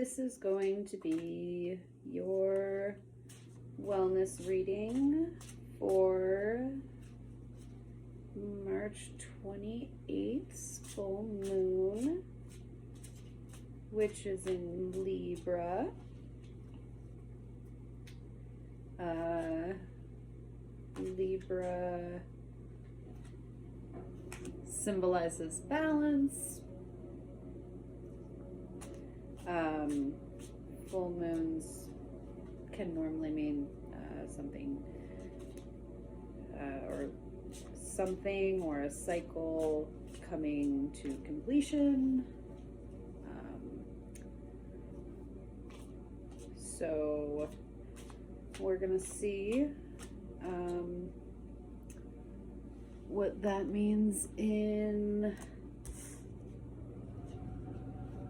this is going to be your wellness reading for March 28th full moon, which is in Libra. Libra symbolizes balance. Full moons can normally mean something or a cycle coming to completion. So we're gonna see what that means in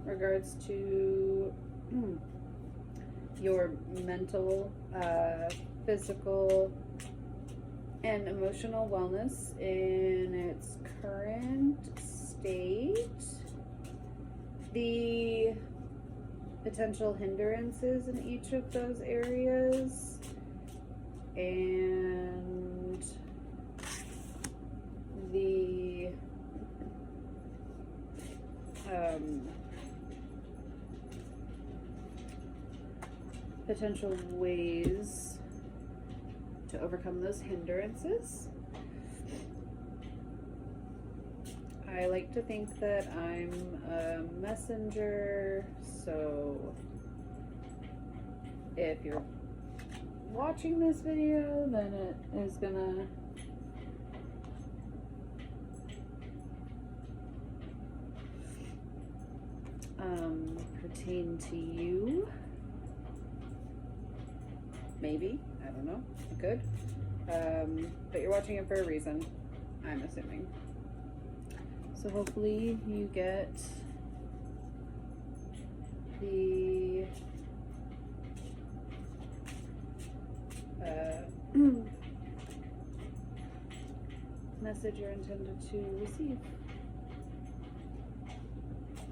regards to your mental, physical, and emotional wellness in its current state, the potential hindrances in each of those areas, and the potential ways to overcome those hindrances. I like to think that I'm a messenger, so if you're watching this video, then it is gonna pertain to you. Maybe, I don't know, it could. But you're watching it for a reason, I'm assuming. So hopefully you get the message you're intended to receive.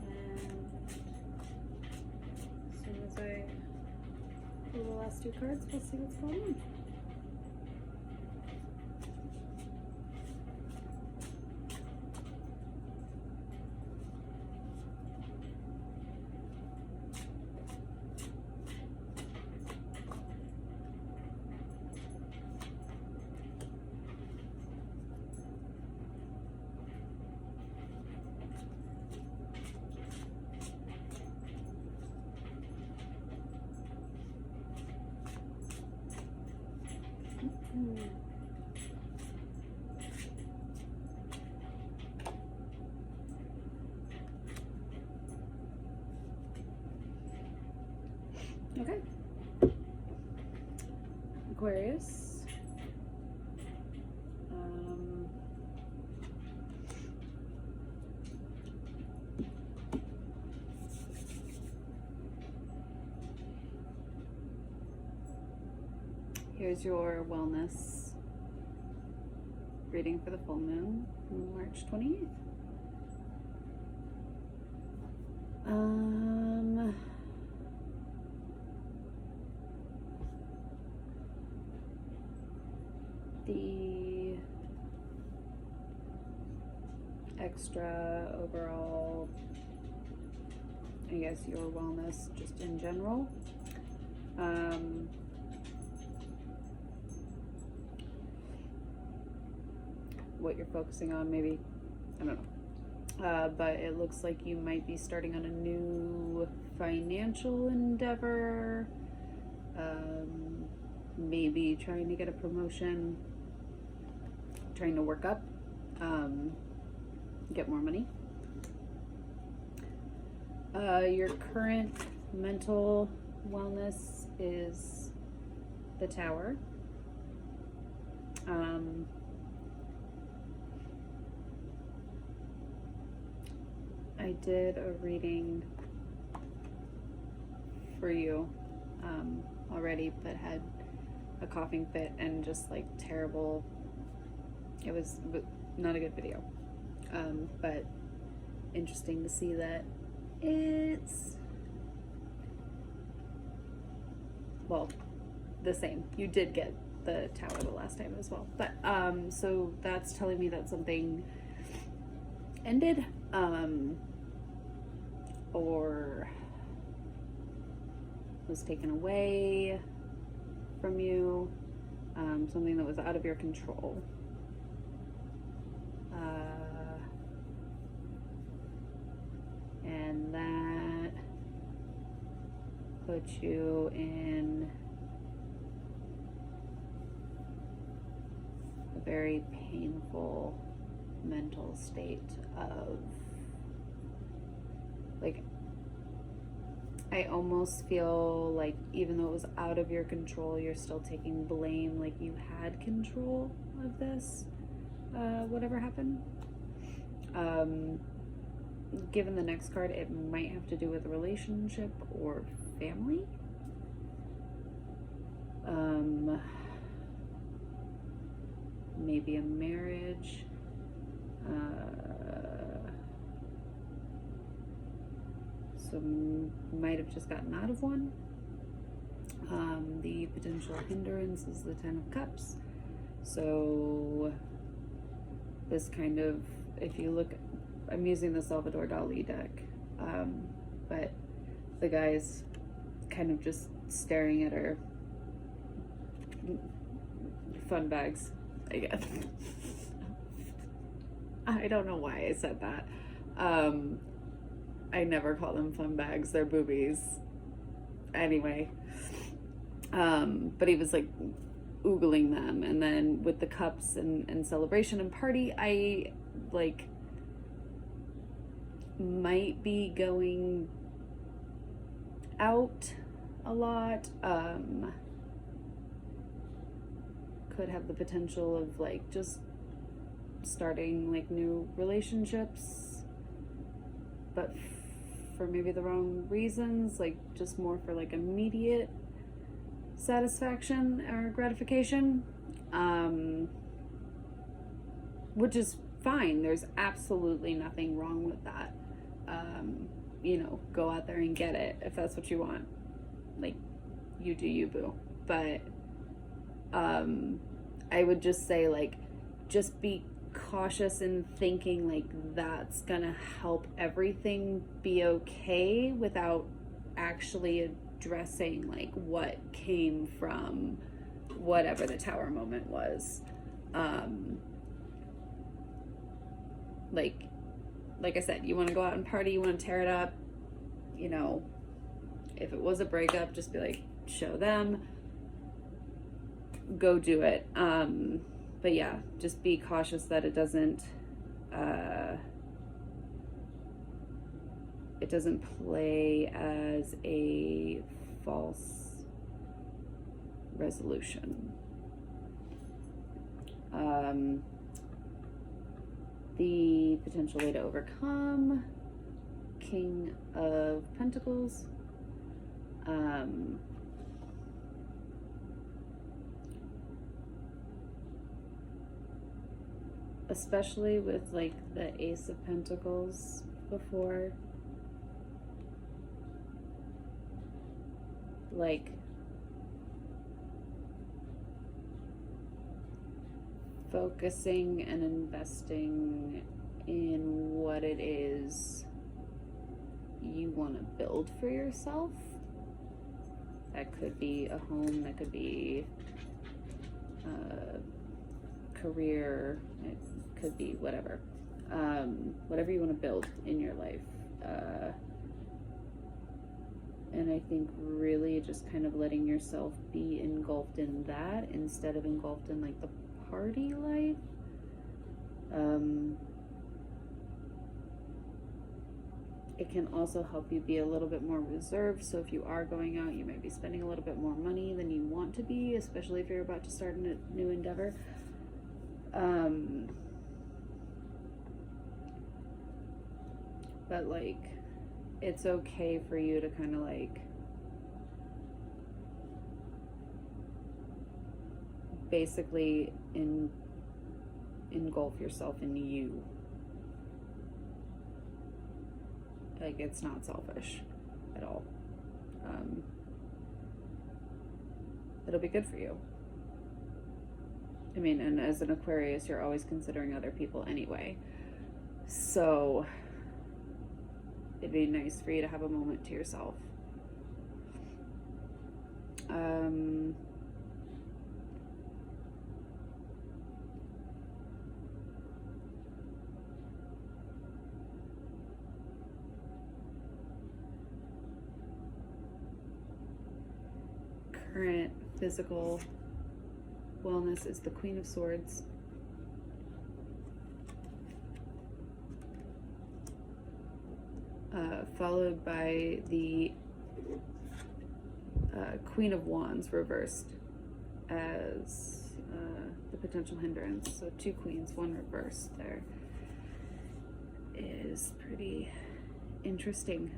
And as soon as I pull the last two cards, we'll see what's going on. Okay. Aquarius. Here's your wellness reading for the full moon, March 28th. The extra overall, I guess, your wellness just in general. What you're focusing on, maybe, I don't know. But it looks like you might be starting on a new financial endeavor, maybe trying to get a promotion, trying to work up, get more money. Your current mental wellness is the Tower. I did a reading for you already, but had a coughing fit and just like terrible. It was not a good video, but interesting to see that it's well, the same. You did get the Tower the last time as well. But, so that's telling me that something ended, or was taken away from you, something that was out of your control. And that puts you in a very painful mental state of, like, I almost feel like even though it was out of your control, you're still taking blame, like you had control of this, whatever happened. Given the next card, it might have to do with a relationship or family. Maybe a marriage. So might have just gotten out of one. The potential hindrance is the Ten of Cups. So this kind of, if you look, I'm using the Salvador Dali deck, but the guy's kind of just staring at her fun bags, I guess. I don't know why I said that. I never call them fun bags, they're boobies. Anyway, but he was like oogling them, and then with the cups and celebration and party, I like might be going out a lot, could have the potential of like just starting like new relationships, but for maybe the wrong reasons, like just more for like immediate satisfaction or gratification, which is fine. There's absolutely nothing wrong with that. You know, go out there and get it if that's what you want. Like, you do you, boo. But I would just say, like, just be cautious in thinking like that's gonna help everything be okay without actually addressing like what came from whatever the Tower moment was. Like I said, you want to go out and party, you want to tear it up, you know, if it was a breakup, just be like, show them, go do it. But yeah, just be cautious that it doesn't play as a false resolution. The potential way to overcome, King of Pentacles. Especially with like the Ace of Pentacles before, like focusing and investing in what it is you want to build for yourself. That could be a home, that could be a career, it could be whatever. Whatever you want to build in your life. And I think really just kind of letting yourself be engulfed in that instead of engulfed in like the party life. It can also help you be a little bit more reserved. So if you are going out, you might be spending a little bit more money than you want to be, especially if you're about to start a new endeavor. But like, it's okay for you to kind of like basically engulf yourself in you. Like, it's not selfish at all. it'll be good for you. I mean, and as an Aquarius, you're always considering other people anyway. So it'd be nice for you to have a moment to yourself. Current physical wellness is the Queen of Swords. Followed by the Queen of Wands reversed as the potential hindrance. So 2 queens, 1 reversed there. Is pretty interesting.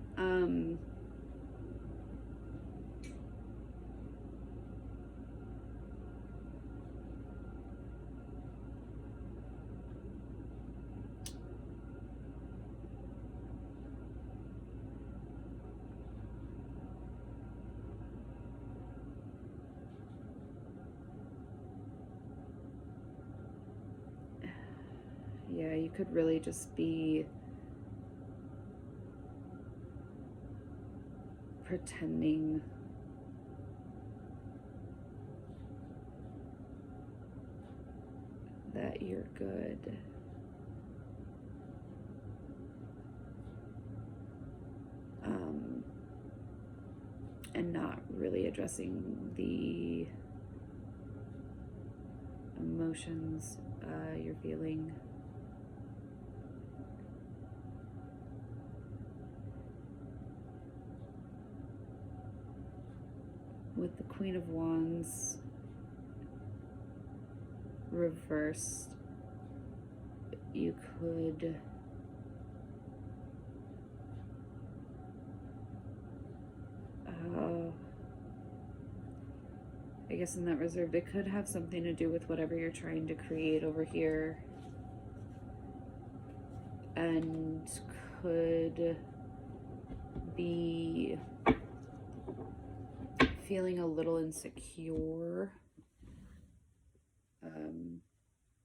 Yeah, you could really just be pretending that you're good. And not really addressing the emotions you're feeling. With the Queen of Wands reversed, you could I guess in that reserved, it could have something to do with whatever you're trying to create over here, and could be feeling a little insecure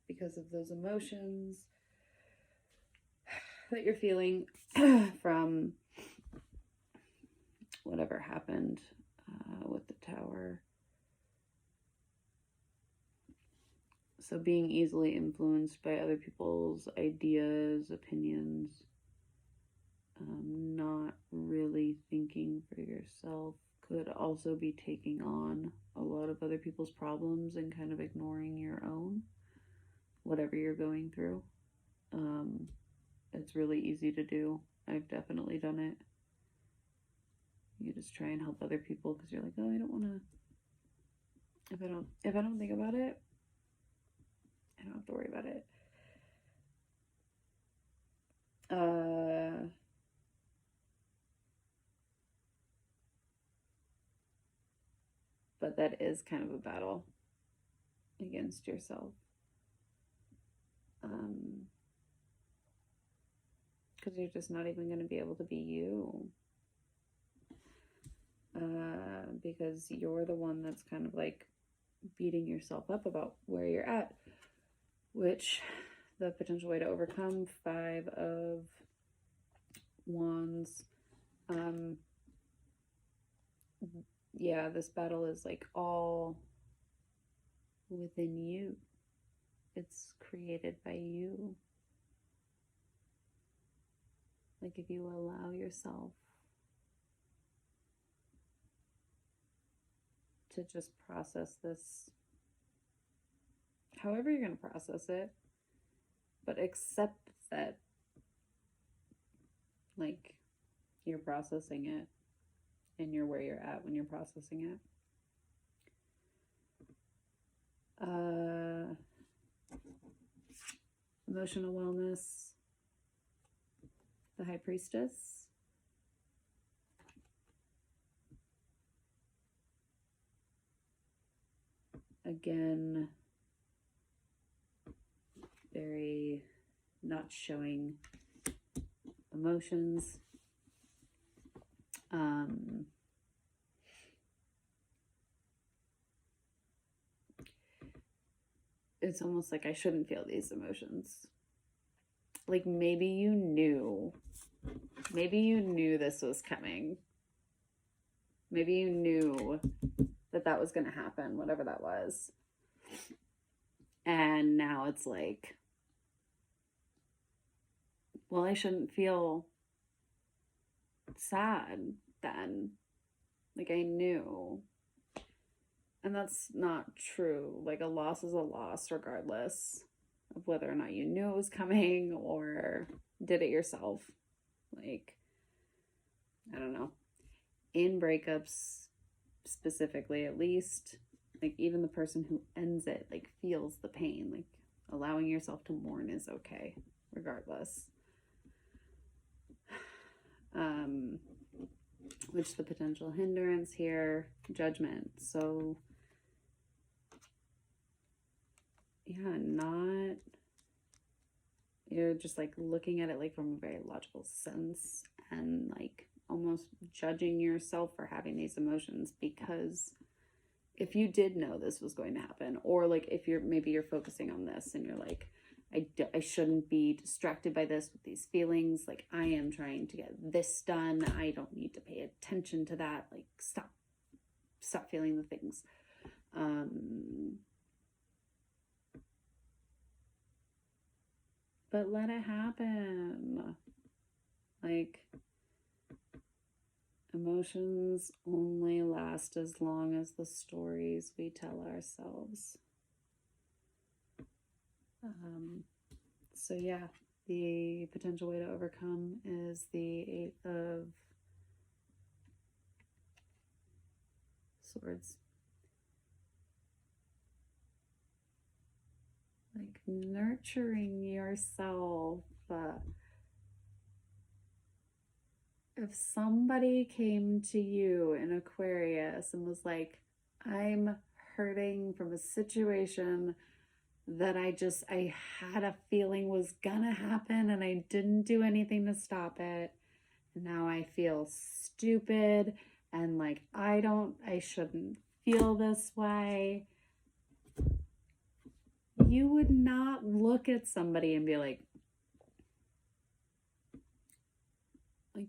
because of those emotions that you're feeling from whatever happened with the Tower. So being easily influenced by other people's ideas, opinions, not really thinking for yourself, could also be taking on a lot of other people's problems and kind of ignoring your own, whatever you're going through. It's really easy to do. I've definitely done it. You just try and help other people because you're like, oh, I don't want to, if I don't think about it, I don't have to worry about it. But that is kind of a battle against yourself. Because you're just not even going to be able to be you. Because you're the one that's kind of like beating yourself up about where you're at, which the potential way to overcome 5 of Wands. Yeah, this battle is like all within you. It's created by you. Like if you allow yourself to just process this, however you're going to process it, but accept that like you're processing it and you're where you're at when you're processing it. Emotional wellness, the High Priestess. Again, very not showing emotions. it's almost like I shouldn't feel these emotions. Like maybe you knew this was coming. Maybe you knew that was going to happen, whatever that was. And now it's like, well, I shouldn't feel sad then. Like I knew. And that's not true. Like a loss is a loss regardless of whether or not you knew it was coming or did it yourself. Like, I don't know. In breakups specifically, at least, like even the person who ends it like feels the pain. Like allowing yourself to mourn is okay regardless. Which the potential hindrance here, judgment. So yeah, you're just like looking at it like from a very logical sense and like almost judging yourself for having these emotions, because if you did know this was going to happen, or like if you're focusing on this and you're like, I shouldn't be distracted by this with these feelings. Like I am trying to get this done. I don't need to pay attention to that. Like stop feeling the things. But let it happen. Like emotions only last as long as the stories we tell ourselves. So yeah, the potential way to overcome is the 8 of Swords. Like nurturing yourself. If somebody came to you in Aquarius and was like, I'm hurting from a situation that I had a feeling was gonna happen and I didn't do anything to stop it. And now I feel stupid and like I shouldn't feel this way. You would not look at somebody and be like,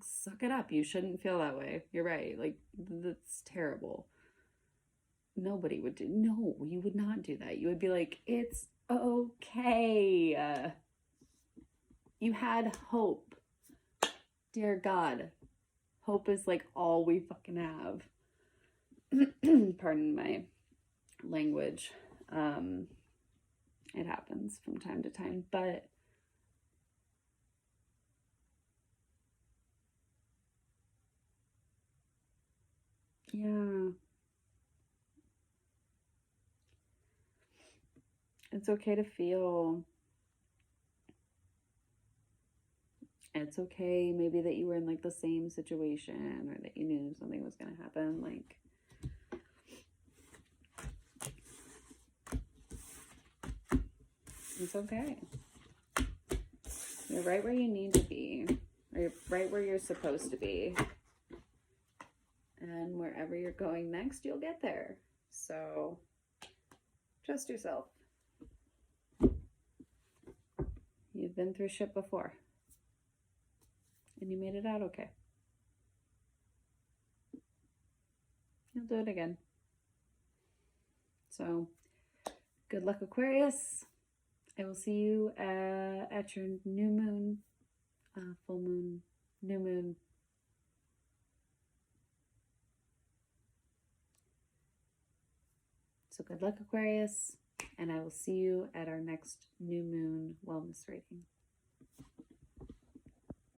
suck it up. You shouldn't feel that way. You're right. Like, that's terrible. Nobody would do. No, you would not do that. You would be like, it's okay. You had hope. Dear God. Hope is like all we fucking have. Pardon my language. It happens from time to time, but yeah, it's okay to feel. It's okay maybe that you were in like the same situation, or that you knew something was going to happen. Like, it's okay. You're right where you need to be, or you're right where you're supposed to be. And wherever you're going next, you'll get there. So trust yourself. You've been through shit before. And you made it out okay. You'll do it again. So good luck, Aquarius. I will see you at your new moon, full moon, new moon. So good luck, Aquarius, and I will see you at our next new moon wellness reading.